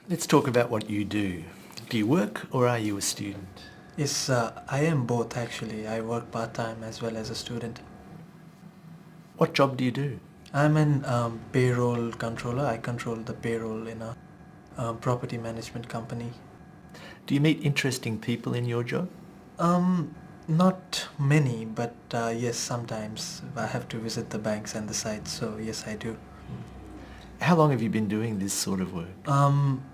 Let's talk about what you do. Do you work or are you a student? Yes, I am both actually. I work part-time as well as a student. What job do you do? I'm an payroll controller. I control the payroll in a property management company. Do you meet interesting people in your job? Um, Not many, but yes, sometimes I have to visit the banks and the sites, so yes, I do. How long have you been doing this sort of work? Um,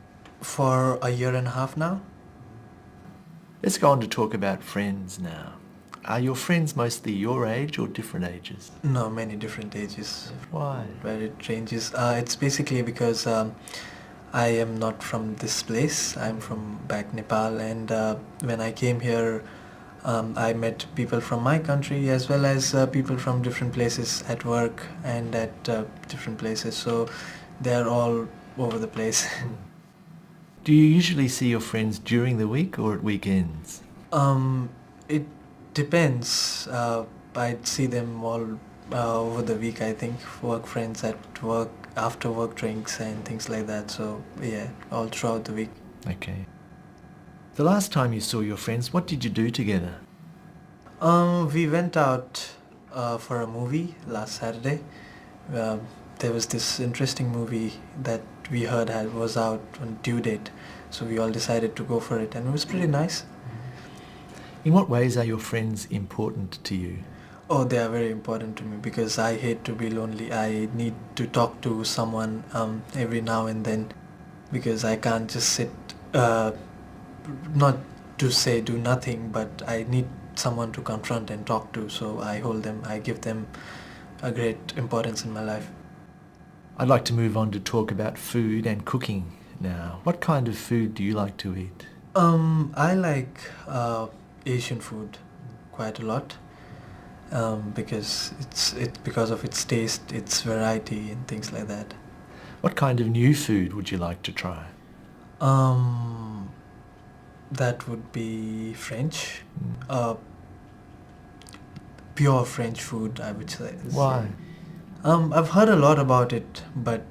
for a year and a half now. Let's go on to talk about friends now. Are your friends mostly your age or different ages? No, many different ages. Why? Where it ranges. It's basically because I am not from this place. I'm from back Nepal, and when I came here, I met people from my country as well as people from different places at work and at different places. So they're all over the place. Do you usually see your friends during the week or at weekends? It depends. I see them all over the week. I think work friends at work, after work drinks and things like that. So yeah, all throughout the week. Okay. The last time you saw your friends, what did you do together? We went out for a movie last Saturday. Um, there was this interesting movie that we heard was out on due date, so we all decided to go for it, and it was pretty nice. In what ways are your friends important to you? Oh, they are very important to me because I hate to be lonely. I need to talk to someone every now and then because I can't just sit, not to say do nothing, but I need someone to confront and talk to. So I hold them, I give them a great importance in my life. I'd like to move on to talk about food and cooking now. What kind of food do you like to eat? I like Asian food quite a lot because it's because of its taste, its variety, and things like that. What kind of new food would you like to try? Um, that would be French, uh, pure French food, I would say. Why? I've heard a lot about it, but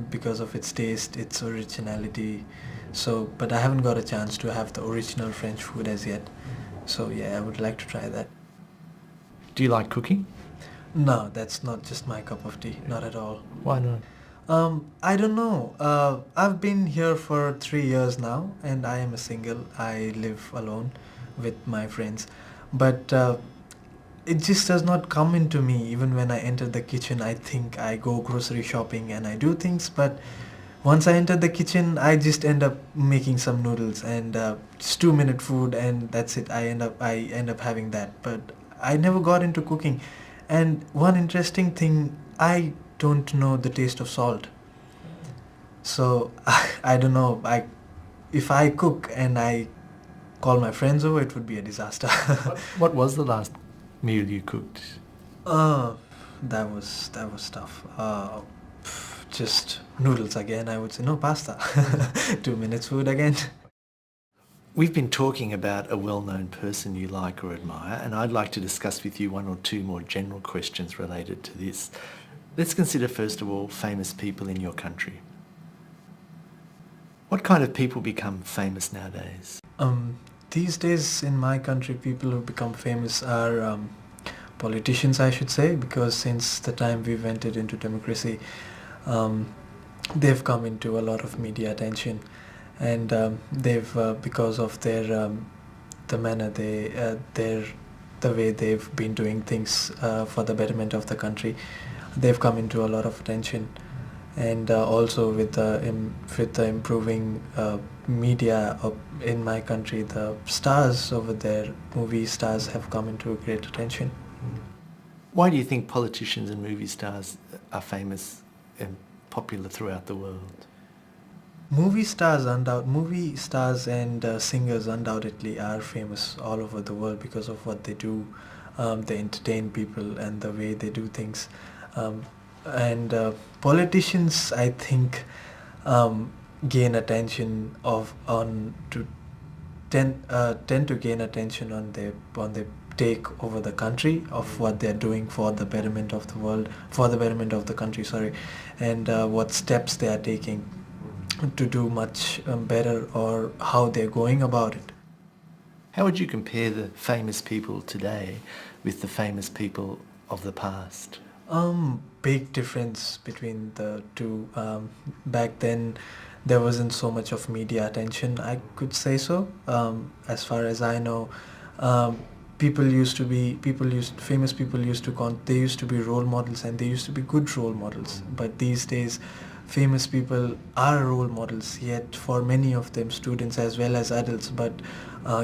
because of its taste, its originality. So, but I haven't got a chance to have the original French food as yet. So yeah, I would like to try that. Do you like cooking? No, that's not just my cup of tea. Not at all. Why not? I don't know. I've been here for 3 years now, and I am a single. I live alone with my friends, but it just does not come into me. Even when I enter the kitchen, I think I go grocery shopping and I do things, but once I enter the kitchen, I just end up making some noodles and just 2 minute food, and that's it. I end up having that, but I never got into cooking. And one interesting thing, I don't know the taste of salt. So I don't know. If I cook and I call my friends over, it would be a disaster. What was the last meal you cooked? uh, that was tough. Just noodles again. I would say no pasta. 2 minutes food again. We've been talking about a well-known person you like or admire, and I'd like to discuss with you one or two more general questions related to this. Let's consider, first of all, famous people in your country. What kind of people become famous nowadays? These days in my country, people who become famous are politicians, I should say, because since the time we've entered into democracy, um, they've come into a lot of media attention, and they've because of their the manner the way they've been doing things for the betterment of the country, they've come into a lot of attention, and also with the improving media in my country, the stars over there, movie stars, have come into great attention. Why do you think politicians and movie stars are famous and popular throughout the world? Movie stars and singers undoubtedly are famous all over the world because of what they do. They entertain people and the way they do things. And politicians, I think, gain attention of on to tend to gain attention on their take over the country of what they're doing for the betterment of the world, for the betterment of the country, sorry, and what steps they are taking. to do much better, or how they're going about it. How would you compare the famous people today with the famous people of the past? Big difference between the two. Back then, there wasn't so much of media attention, I could say so. As far as I know, um, famous people used to they used to be role models, and they used to be good role models. But these days, famous people are role models, yet for many of them, students as well as adults. But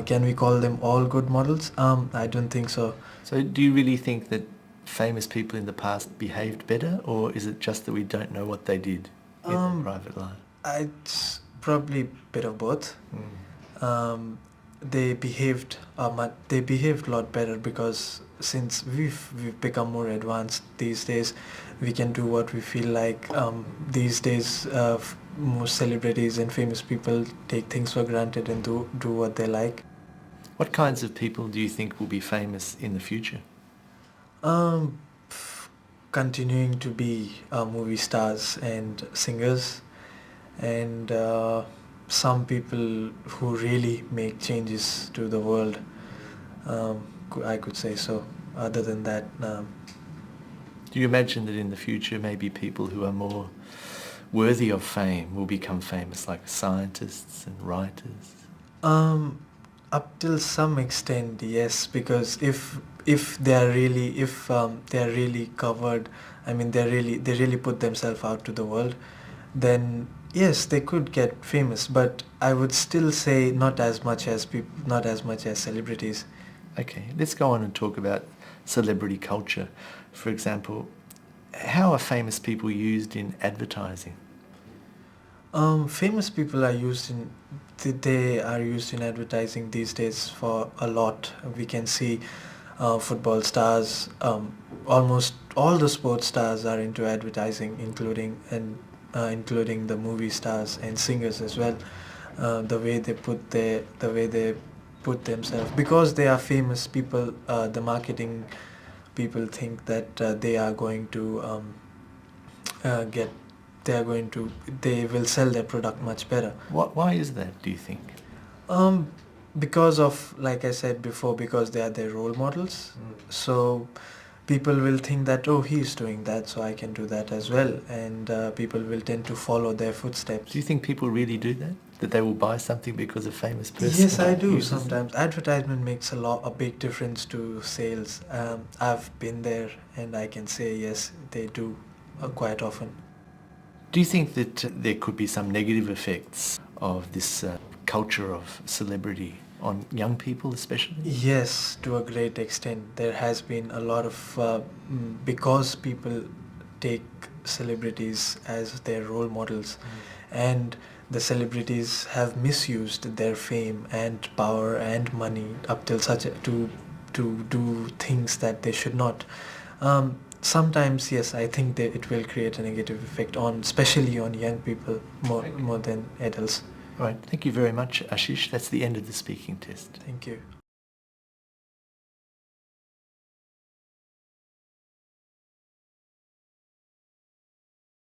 can we call them all good models? I don't think so. So do you really think that famous people in the past behaved better, or is it just that we don't know what they did in their private life? It's probably a bit of both. Um, they behaved a lot better, because since we've become more advanced these days, we can do what we feel like. These days, most celebrities and famous people take things for granted and do what they like. What kinds of people do you think will be famous in the future? Um, Continuing to be movie stars and singers, and some people who really make changes to the world. I could say so. Other than that, Do you imagine that in the future maybe people who are more worthy of fame will become famous, like scientists and writers? um, up till some extent, yes, because if they are really covered, I mean they really put themselves out to the world, then yes, they could get famous. But I would still say not as much as celebrities. Okay, let's go on and talk about celebrity culture. For example, how are famous people used in advertising? Famous people are used in they are used in advertising these days for a lot. We can see football stars. Almost all the sports stars are into advertising, including the movie stars and singers as well. The way they put themselves, because they are famous people. The marketing people think that they are going to get they will sell their product much better. Why is that, do you think? um because of, like I said before, because they are their role models. So people will think that, oh, he's doing that, so I can do that as well, and people will tend to follow their footsteps. Do you think people really do that? That they will buy something because a famous person Yes, I do. uses it? Sometimes advertisement makes a big difference to sales. I've been there, and I can say yes, they do quite often. Do you think that there could be some negative effects of this culture of celebrity on young people especially? Yes, to a great extent. There has been a lot of because people take celebrities as their role models, and the celebrities have misused their fame and power and money up till to do things that they should not. Sometimes, yes, I think that it will create a negative effect on, especially on young people, more than adults. All right, thank you very much, Aashish. That's the end of the speaking test. Thank you.